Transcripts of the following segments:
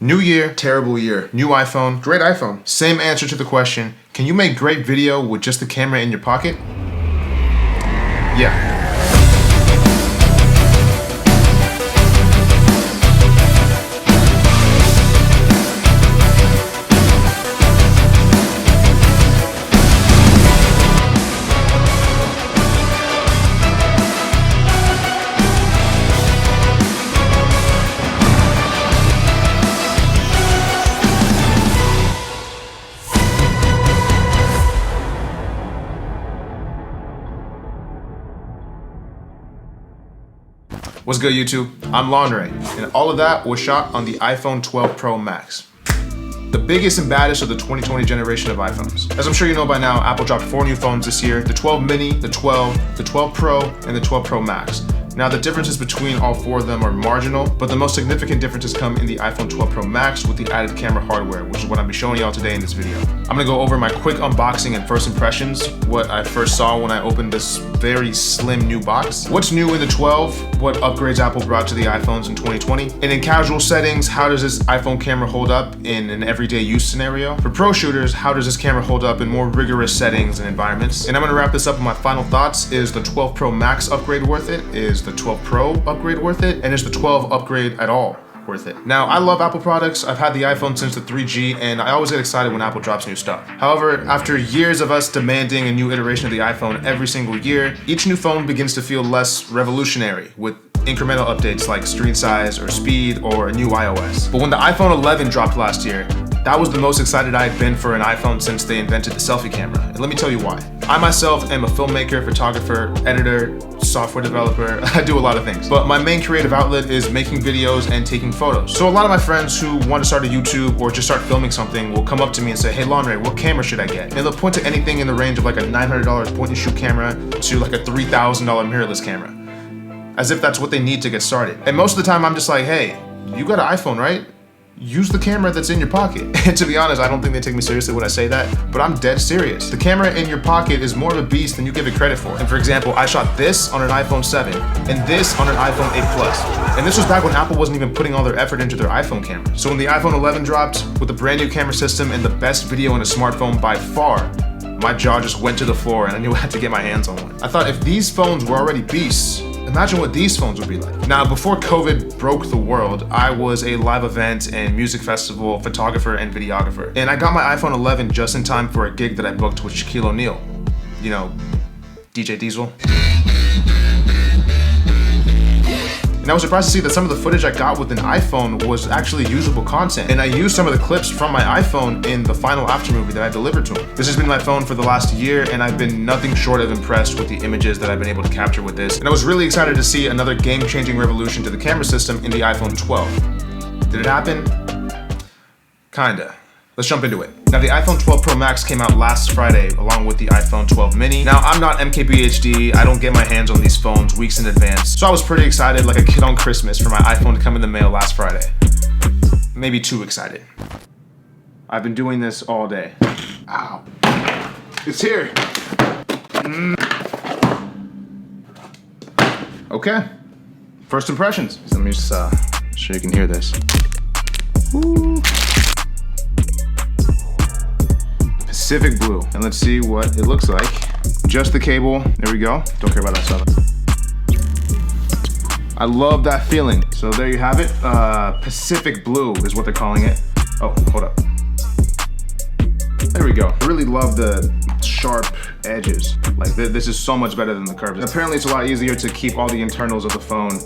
New year, terrible year. New iPhone, great iPhone. Same answer to the question, can you make great video with just the camera in your pocket? Yeah. What's good, YouTube? I'm Lanre, and all of that was shot on the iPhone 12 Pro Max. The biggest and baddest of the 2020 generation of iPhones. As I'm sure you know by now, Apple dropped 4 new phones this year, the 12 mini, the 12, the 12 Pro, and the 12 Pro Max. Now the differences between all 4 of them are marginal, but the most significant differences come in the iPhone 12 Pro Max with the added camera hardware, which is what I'll be showing y'all today in this video. I'm gonna go over my quick unboxing and first impressions, what I first saw when I opened this very slim new box, what's new in the 12, what upgrades Apple brought to the iPhones in 2020, and in casual settings, how does this iPhone camera hold up in an everyday use scenario? For pro shooters, how does this camera hold up in more rigorous settings and environments? And I'm gonna wrap this up with my final thoughts. Is the 12 Pro Max upgrade worth it? Is the 12 Pro upgrade worth it? And is the 12 upgrade at all worth it? Now, I love Apple products. I've had the iPhone since the 3G, and I always get excited when Apple drops new stuff. However, after years of us demanding a new iteration of the iPhone every single year, each new phone begins to feel less revolutionary with incremental updates like screen size or speed or a new iOS. But when the iPhone 11 dropped last year, that was the most excited I had been for an iPhone since they invented the selfie camera. And let me tell you why. I myself am a filmmaker, photographer, editor, software developer. I do a lot of things. But my main creative outlet is making videos and taking photos. So a lot of my friends who want to start a YouTube or just start filming something will come up to me and say, hey Lanre, what camera should I get? And they'll point to anything in the range of like a $900 point and shoot camera to like a $3,000 mirrorless camera, as if that's what they need to get started. And most of the time I'm just like, hey, you got an iPhone, right? Use the camera that's in your pocket. And to be honest, I don't think they take me seriously when I say that, but I'm dead serious. The camera in your pocket is more of a beast than you give it credit for. And for example, I shot this on an iPhone 7 and this on an iPhone 8 Plus. And this was back when Apple wasn't even putting all their effort into their iPhone camera. So when the iPhone 11 dropped with a brand new camera system and the best video in a smartphone by far, my jaw just went to the floor and I knew I had to get my hands on one. I thought if these phones were already beasts, imagine what these phones would be like. Now, before COVID broke the world, I was a live event and music festival photographer and videographer. And I got my iPhone 11 just in time for a gig that I booked with Shaquille O'Neal. You know, DJ Diesel. And I was surprised to see that some of the footage I got with an iPhone was actually usable content. And I used some of the clips from my iPhone in the final after movie that I delivered to him. This has been my phone for the last year, and I've been nothing short of impressed with the images that I've been able to capture with this. And I was really excited to see another game-changing revolution to the camera system in the iPhone 12. Did it happen? Kinda. Let's jump into it. Now, the iPhone 12 Pro Max came out last Friday along with the iPhone 12 mini. Now, I'm not MKBHD. I don't get my hands on these phones weeks in advance. So I was pretty excited, like a kid on Christmas, for my iPhone to come in the mail last Friday. Maybe too excited. I've been doing this all day. Ow. It's here. Okay. First impressions. So let me just so you can hear this. Ooh. Pacific blue, and let's see what it looks like. Just the cable, there we go. Don't care about that stuff. I love that feeling. So there you have it. Pacific blue is what they're calling it. Oh, hold up. There we go. I really love the sharp edges. Like this is so much better than the curves. And apparently it's a lot easier to keep all the internals of the phone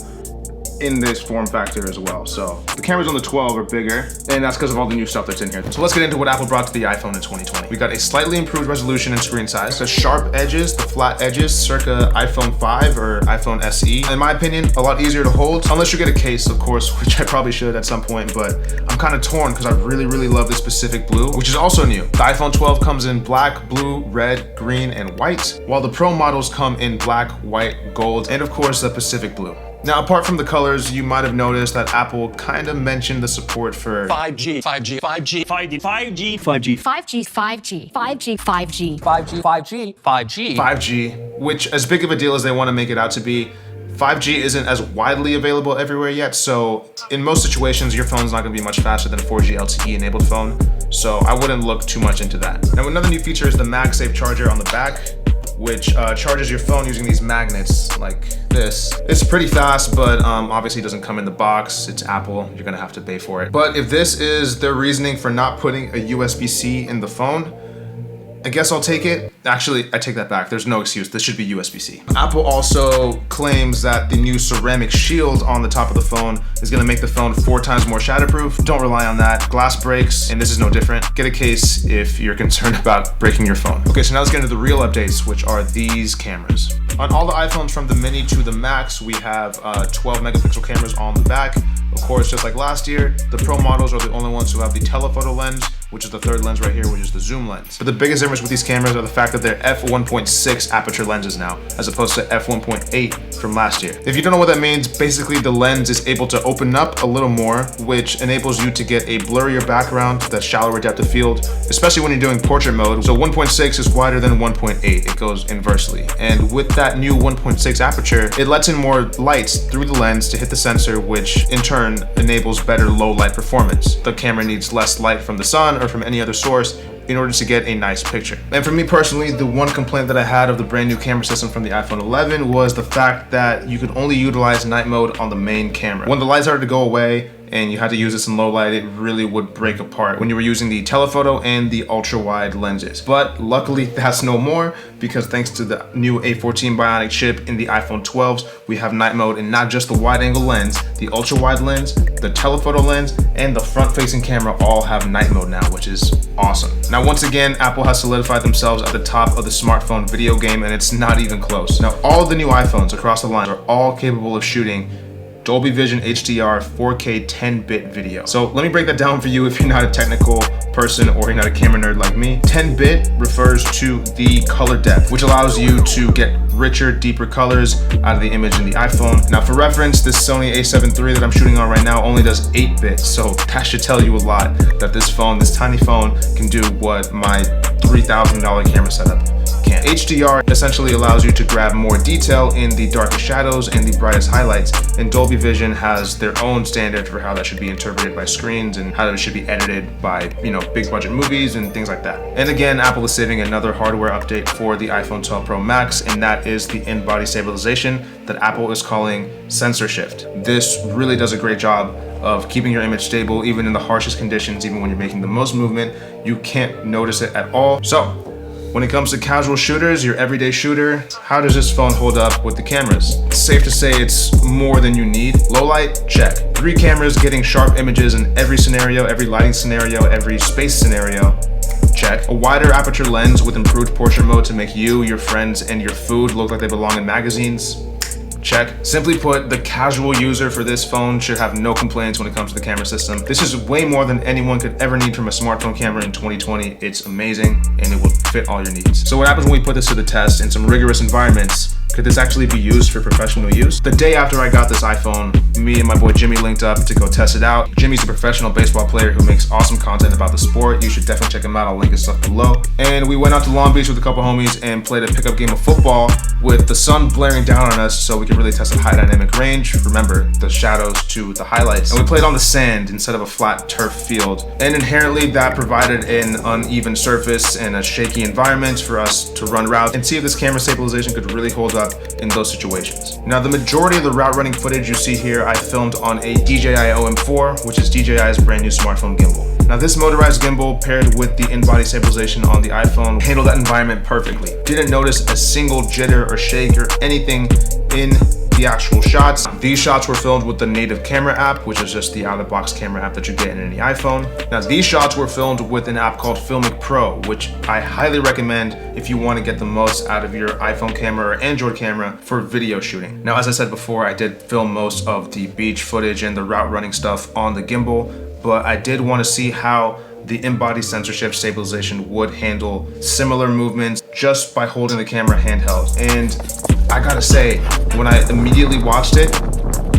in this form factor as well. So the cameras on the 12 are bigger, and that's because of all the new stuff that's in here. So let's get into what Apple brought to the iPhone in 2020. We got a slightly improved resolution and screen size, the sharp edges, the flat edges, circa iPhone 5 or iPhone SE. In my opinion, a lot easier to hold, unless you get a case, of course, which I probably should at some point, but I'm kind of torn because I really love this Pacific blue, which is also new. The iPhone 12 comes in black, blue, red, green, and white, while the Pro models come in black, white, gold, and of course the Pacific blue. Now, apart from the colors, you might have noticed that Apple kind of mentioned the support for 5G, 5G, which, as big of a deal as they want to make it out to be, 5G isn't as widely available everywhere yet, so in most situations, your phone's not gonna be much faster than a 4G LTE enabled phone, so I wouldn't look too much into that. Now, another new feature is the MagSafe charger on the back, which charges your phone using these magnets like this. It's pretty fast, but obviously it doesn't come in the box. It's Apple, you're gonna have to pay for it. But if this is their reasoning for not putting a USB-C in the phone, I guess I'll take it. Actually, I take that back. There's no excuse. This should be USB-C. Apple also claims that the new ceramic shield on the top of the phone is gonna make the phone 4 times more shatterproof. Don't rely on that. Glass breaks, and this is no different. Get a case if you're concerned about breaking your phone. Okay, so now let's get into the real updates, which are these cameras. On all the iPhones from the Mini to the Max, we have 12 megapixel cameras on the back. Of course, just like last year, the Pro models are the only ones who have the telephoto lens, which is the third lens right here, which is the zoom lens. But the biggest difference with these cameras are the fact that they're f1.6 aperture lenses now, as opposed to f1.8 from last year. If you don't know what that means, basically the lens is able to open up a little more, which enables you to get a blurrier background, that shallower depth of field, especially when you're doing portrait mode. So 1.6 is wider than 1.8, it goes inversely. And with that new 1.6 aperture, it lets in more lights through the lens to hit the sensor, which in turn enables better low light performance. The camera needs less light from the sun or from any other source in order to get a nice picture. And for me personally, the one complaint that I had of the brand new camera system from the iPhone 11 was the fact that you could only utilize night mode on the main camera. When the lights started to go away and you had to use this in low light, it really would break apart when you were using the telephoto and the ultra wide lenses. But luckily that's no more, because thanks to the new A14 Bionic chip in the iPhone 12s, we have night mode in not just the wide angle lens, the ultra wide lens, the telephoto lens, and the front facing camera all have night mode now, which is awesome. Now, once again, Apple has solidified themselves at the top of the smartphone video game, and it's not even close. Now, all of the new iPhones across the line are all capable of shooting Dolby Vision HDR 4K 10-bit video. So let me break that down for you if you're not a technical person or you're not a camera nerd like me. 10-bit refers to the color depth, which allows you to get richer, deeper colors out of the image in the iPhone. Now, for reference, this Sony a7 III that I'm shooting on right now only does 8 bits, so that should tell you a lot that this phone, this tiny phone, can do what my $3,000 camera setup can. HDR essentially allows you to grab more detail in the darkest shadows and the brightest highlights, and Dolby Vision has their own standard for how that should be interpreted by screens and how it should be edited by, big budget movies and things like that. And again, Apple is saving another hardware update for the iPhone 12 Pro Max, and that is the in-body stabilization that Apple is calling sensor shift. This really does a great job of keeping your image stable even in the harshest conditions. Even when you're making the most movement, you can't notice it at all. So when it comes to casual shooters, your everyday shooter, how does this phone hold up with the cameras? It's safe to say it's more than you need. Low light, check. 3 cameras getting sharp images in every scenario, every lighting scenario, every space scenario, check. A wider aperture lens with improved portrait mode to make you, your friends, and your food look like they belong in magazines, check. Simply put, the casual user for this phone should have no complaints when it comes to the camera system. This is way more than anyone could ever need from a smartphone camera in 2020. It's amazing, and it will fit all your needs. So what happens when we put this to the test in some rigorous environments? Could this actually be used for professional use? The day after I got this iPhone, me and my boy Jimmy linked up to go test it out. Jimmy's a professional baseball player who makes awesome content about the sport. You should definitely check him out. I'll link his stuff below. And we went out to Long Beach with a couple homies and played a pickup game of football with the sun blaring down on us so we could really test a high dynamic range. Remember, the shadows to the highlights. And we played on the sand instead of a flat turf field. And inherently that provided an uneven surface and a shaky environment for us to run routes and see if this camera stabilization could really hold up in those situations. Now, the majority of the route running footage you see here, I filmed on a DJI OM4, which is DJI's brand new smartphone gimbal. Now, this motorized gimbal paired with the in-body stabilization on the iPhone handled that environment perfectly. Didn't notice a single jitter or shake or anything in the actual shots. These shots were filmed with the native camera app, which is just the out-of-the-box camera app that you get in any iPhone. Now, these shots were filmed with an app called Filmmaker Pro, which I highly recommend if you want to get the most out of your iPhone camera or Android camera for video shooting. Now, as I said before, I did film most of the beach footage and the route running stuff on the gimbal, but I did want to see how the in-body sensor shift stabilization would handle similar movements just by holding the camera handheld. And I gotta say, when I immediately watched it,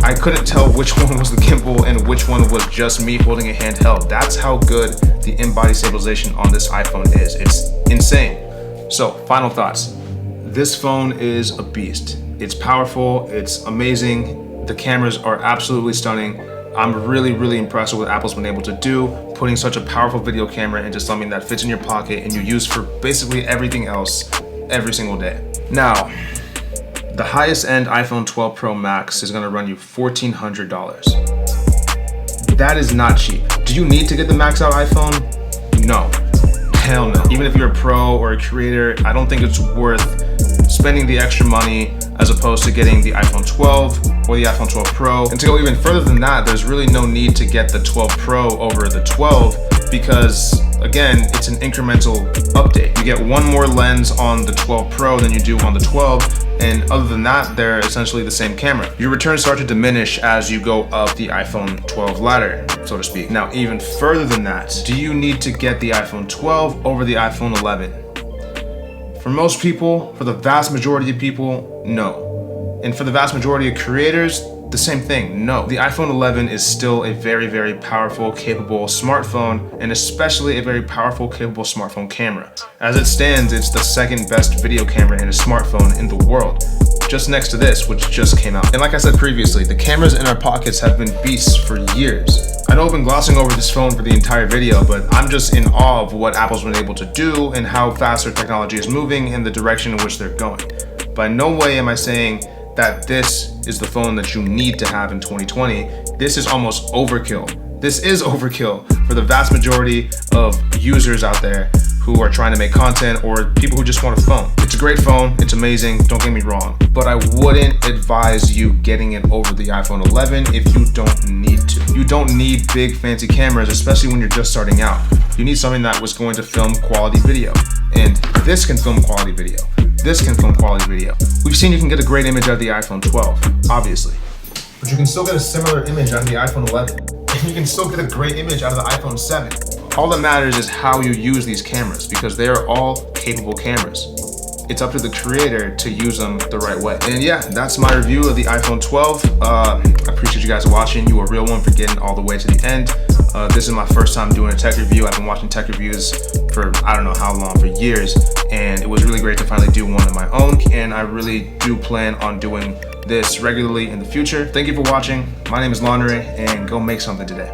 I couldn't tell which one was the gimbal and which one was just me holding it handheld. That's how good the in-body stabilization on this iPhone is. It's insane. So, final thoughts. This phone is a beast. It's powerful, it's amazing. The cameras are absolutely stunning. I'm really impressed with what Apple's been able to do, putting such a powerful video camera into something that fits in your pocket and you use for basically everything else every single day. Now, the highest end iPhone 12 Pro Max is gonna run you $1,400. That is not cheap. Do you need to get the max out iPhone? No, hell no. Even if you're a pro or a creator, I don't think it's worth spending the extra money as opposed to getting the iPhone 12 or the iPhone 12 Pro. And to go even further than that, there's really no need to get the 12 Pro over the 12 because, again, it's an incremental update. You get one more lens on the 12 Pro than you do on the 12, and other than that, they're essentially the same camera. Your returns start to diminish as you go up the iPhone 12 ladder, so to speak. Now, even further than that, do you need to get the iPhone 12 over the iPhone 11? For most people, for the vast majority of people, no. And for the vast majority of creators, the same thing, no. The iPhone 11 is still a very powerful, capable smartphone, and especially a very powerful, capable smartphone camera. As it stands, it's the second best video camera in a smartphone in the world, just next to this, which just came out. And like I said previously, the cameras in our pockets have been beasts for years. I know I've been glossing over this phone for the entire video, but I'm just in awe of what Apple's been able to do and how fast their technology is moving in the direction in which they're going. By no way am I saying that this is the phone that you need to have in 2020. This is almost overkill. This is overkill for the vast majority of users out there who are trying to make content or people who just want a phone. It's a great phone, it's amazing, don't get me wrong, but I wouldn't advise you getting it over the iPhone 11 if you don't need to. You don't need big fancy cameras, especially when you're just starting out. You need something that was going to film quality video, and this can film quality video. This can film quality video. We've seen you can get a great image out of the iPhone 12, obviously, but you can still get a similar image out of the iPhone 11. And you can still get a great image out of the iPhone 7. All that matters is how you use these cameras because they are all capable cameras. It's up to the creator to use them the right way. And yeah, that's my review of the iPhone 12. I appreciate you guys watching. You a real one for getting all the way to the end. This is my first time doing a tech review. I've been watching tech reviews for I don't know how long, for years. And it was really great to finally do one of my own. And I really do plan on doing this regularly in the future. Thank you for watching. My name is Lanre, and go make something today.